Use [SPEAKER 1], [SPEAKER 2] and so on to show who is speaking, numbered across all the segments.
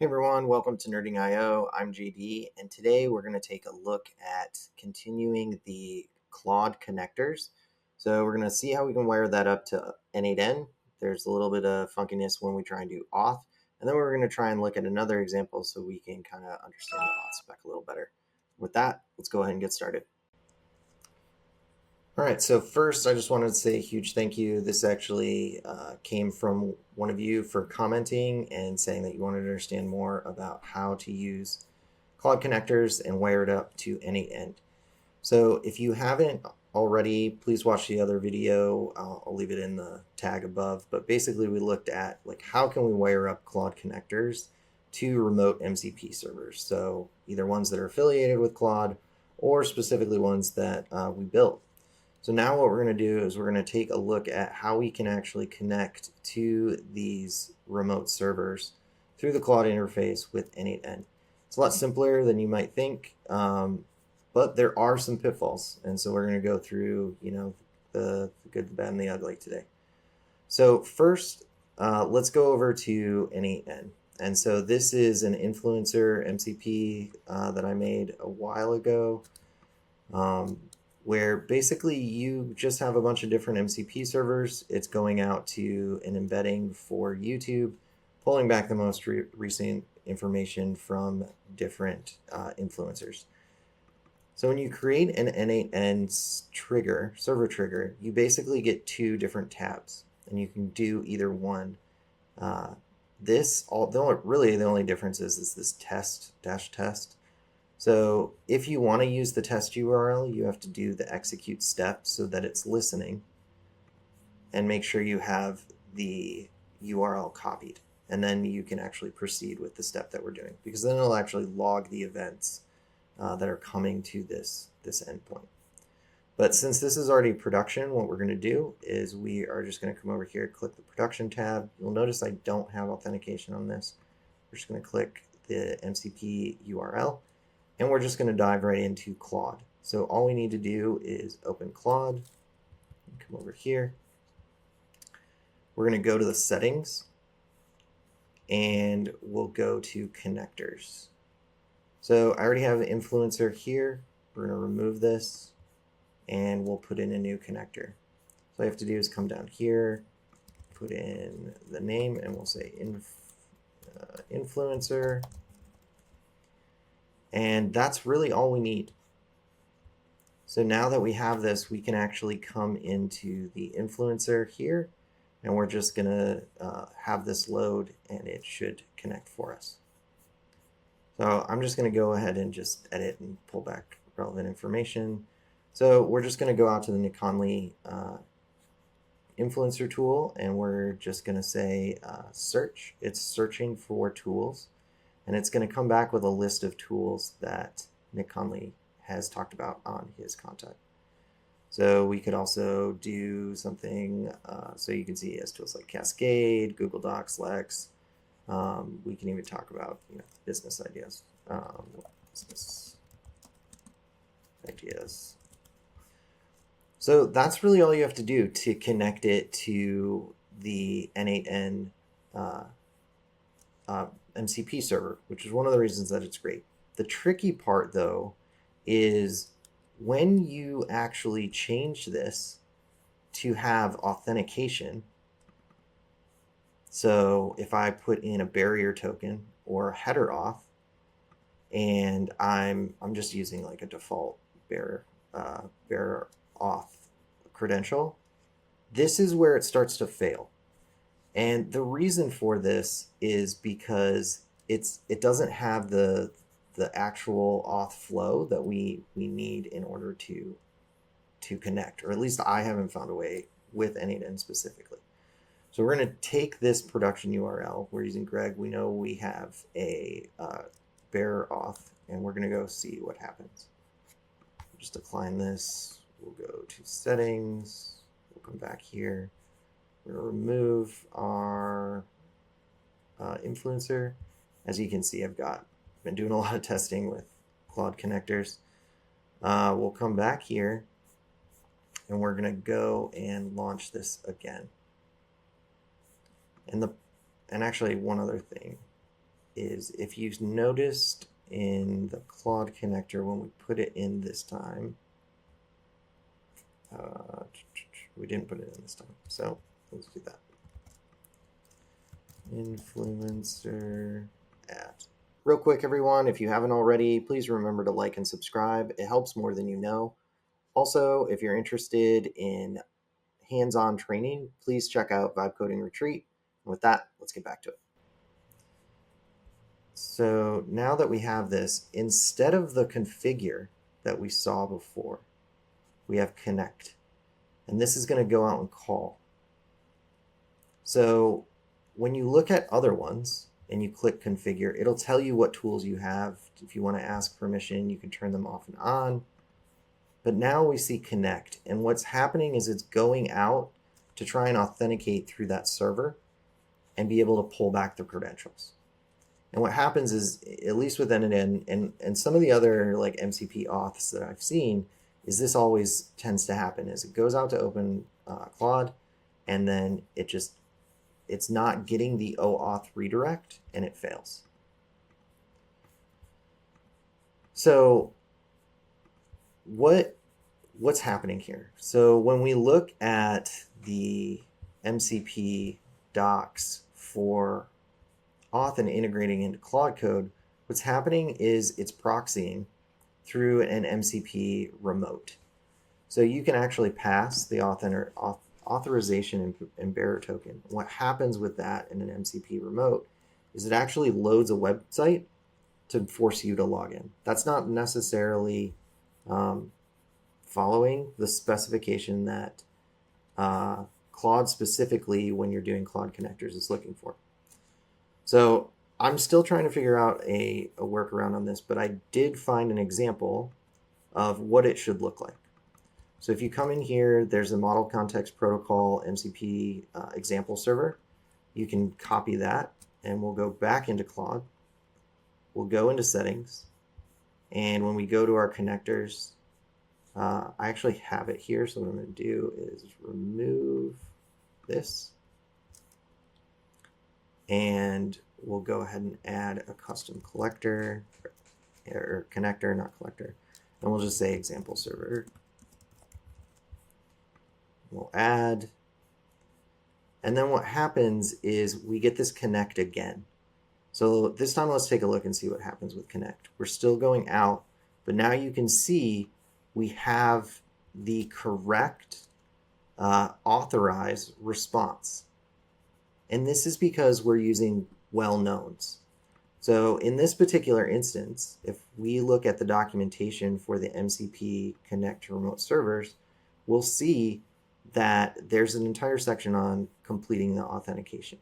[SPEAKER 1] Hey everyone, welcome to Nerding IO. I'm JD, and today we're going to take a look at continuing the Claude connectors. So we're going to see how we can wire that up to n8n. There's a little bit of funkiness when we try and do auth, and then we're going to try and look at another example so we can kind of understand the auth spec a little better. With that, let's go ahead and get started. All right, so first I just wanted to say a huge thank you. This actually came from one of you for commenting and saying that you wanted to understand more about how to use Claude connectors and wire it up to n8n. So if you haven't already, please watch the other video. I'll leave it in the tag above. But basically we looked at like how can we wire up Claude connectors to remote MCP servers. So either ones that are affiliated with Claude or specifically ones that we built. So now what we're going to do is we're going to take a look at how we can actually connect to these remote servers through the Claude interface with n8n. It's a lot simpler than you might think, but there are some pitfalls. And so we're going to go through, the good, the bad, and the ugly today. So first, let's go over to n8n. And so this is an influencer MCP that I made a while ago. Where basically you just have a bunch of different MCP servers. It's going out to an embedding for YouTube, pulling back the most recent information from different influencers. So when you create an n8n trigger, server trigger, you basically get two different tabs, and you can do either one. Really the only difference is this test-test. So if you want to use the test URL, you have to do the execute step so that it's listening, and make sure you have the URL copied. And then you can actually proceed with the step that we're doing, because then it'll actually log the events that are coming to this endpoint. But since this is already production, what we're going to do is we are just going to come over here, click the production tab. You'll notice I don't have authentication on this. We're just going to click the MCP URL. And we're just going to dive right into Claude. So all we need to do is open Claude, come over here. We're going to go to the settings, and we'll go to connectors. So I already have an influencer here. We're going to remove this, and we'll put in a new connector. So all I have to do is come down here, put in the name, and we'll say influencer. And that's really all we need. So now that we have this, we can actually come into the influencer here, and we're just going to have this load, and it should connect for us. So I'm just going to go ahead and just edit and pull back relevant information. So we're just going to go out to the n8n influencer tool, and we're just going to say search. It's searching for tools. And it's going to come back with a list of tools that n8n has talked about on his content. So we could also do something, so you can see he has tools like Cascade, Google Docs, Lex. We can even talk about business ideas. So that's really all you have to do to connect it to the n8n MCP server, which is one of the reasons that it's great. The tricky part, though, is when you actually change this to have authentication. So if I put in a barrier token or a header auth, and I'm just using like a default bearer auth credential, this is where it starts to fail. And the reason for this is because it doesn't have the actual auth flow that we need in order to connect, or at least I haven't found a way with n8n specifically. So we're going to take this production URL. We're using Greg. We know we have a bearer auth, and we're going to go see what happens. Just decline this. We'll go to settings. We'll come back here. We're going to remove our influencer. As you can see, I've been doing a lot of testing with Claude Connectors. We'll come back here, and we're going to go and launch this again. And actually, one other thing is if you noticed in the Claude connector when we put it in this time, we didn't put it in this time, so let's do that. Influencer add. Real quick, everyone, if you haven't already, please remember to like and subscribe. It helps more than you know. Also, if you're interested in hands-on training, please check out Vibe Coding Retreat. And with that, let's get back to it. So now that we have this, instead of the configure that we saw before, we have connect. And this is going to go out and call. So when you look at other ones and you click configure, it'll tell you what tools you have. If you want to ask permission, you can turn them off and on. But now we see connect, and what's happening is it's going out to try and authenticate through that server and be able to pull back the credentials. And what happens is, at least with n8n and some of the other like MCP auths that I've seen, is this always tends to happen is it goes out to open Claude, and then it's not getting the OAuth redirect and it fails. So what's happening here? So when we look at the MCP docs for auth and integrating into Claude code, what's happening is it's proxying through an MCP remote. So you can actually pass the authorization and bearer token. What happens with that in an MCP remote is it actually loads a website to force you to log in. That's not necessarily following the specification that Claude specifically, when you're doing Claude connectors, is looking for. So I'm still trying to figure out a workaround on this, but I did find an example of what it should look like. So if you come in here, there's a Model Context Protocol MCP example server. You can copy that, and we'll go back into Claude. We'll go into settings, and when we go to our connectors, I actually have it here, so what I'm going to do is remove this, and we'll go ahead and add a custom collector, or connector, not collector, and we'll just say example server. We'll add, and then what happens is we get this connect again. So this time let's take a look and see what happens with connect. We're still going out, but now you can see we have the correct authorized response. And this is because we're using well-knowns. So in this particular instance, if we look at the documentation for the MCP Connect remote servers, we'll see that there's an entire section on completing the authentication.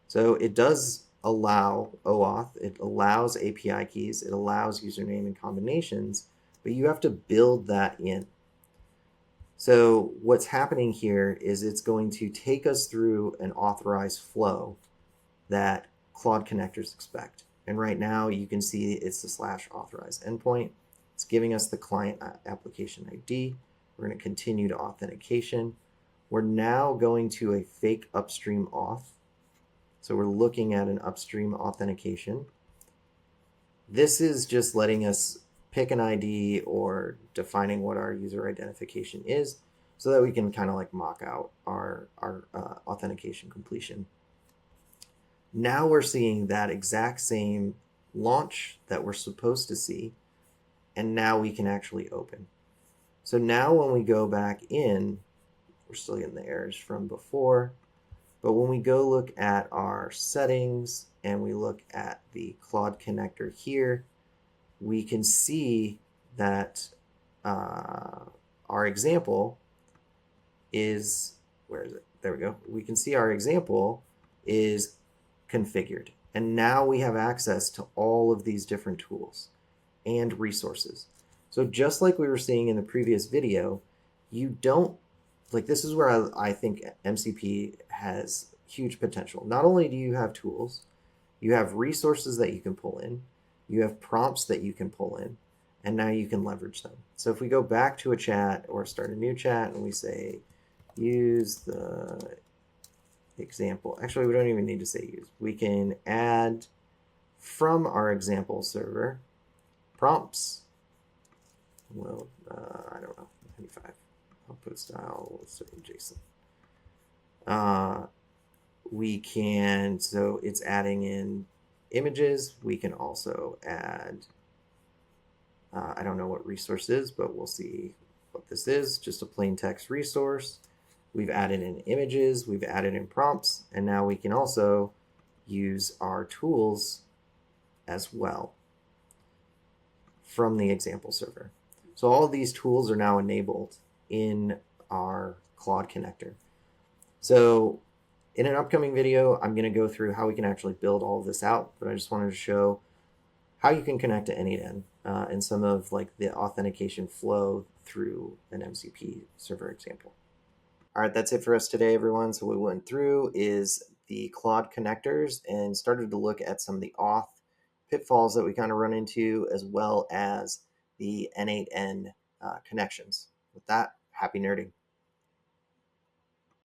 [SPEAKER 1] So it does allow OAuth, it allows API keys, it allows username and combinations, but you have to build that in. So what's happening here is it's going to take us through an authorized flow that Claude connectors expect. And right now you can see it's the /authorized endpoint. It's giving us the client application ID. We're going to continue to authentication. We're now going to a fake upstream auth. So we're looking at an upstream authentication. This is just letting us pick an ID or defining what our user identification is so that we can kind of like mock out our authentication completion. Now we're seeing that exact same launch that we're supposed to see, and now we can actually open. So now when we go back in, we're still getting the errors from before, but when we go look at our settings and we look at the Claude connector here, we can see that our example is, where is it? There we go. We can see our example is configured. And now we have access to all of these different tools and resources. So just like we were seeing in the previous video, you don't, like this is where I think MCP has huge potential. Not only do you have tools, you have resources that you can pull in, you have prompts that you can pull in, and now you can leverage them. So if we go back to a chat or start a new chat and we say, use the example, actually we don't even need to say use. We can add from our example server, prompts, well, I don't know, 95, output style, let's say JSON. We can, so it's adding in images. We can also add, I don't know what resource is, but we'll see what this is, just a plain text resource. We've added in images, we've added in prompts, and now we can also use our tools as well from the example server. So all of these tools are now enabled in our Claude connector. So in an upcoming video, I'm going to go through how we can actually build all of this out, but I just wanted to show how you can connect to n8n and some of like the authentication flow through an MCP server example. All right, that's it for us today, everyone. So what we went through is the Claude connectors and started to look at some of the auth pitfalls that we kind of run into, as well as the n8n connections. With that, happy nerding.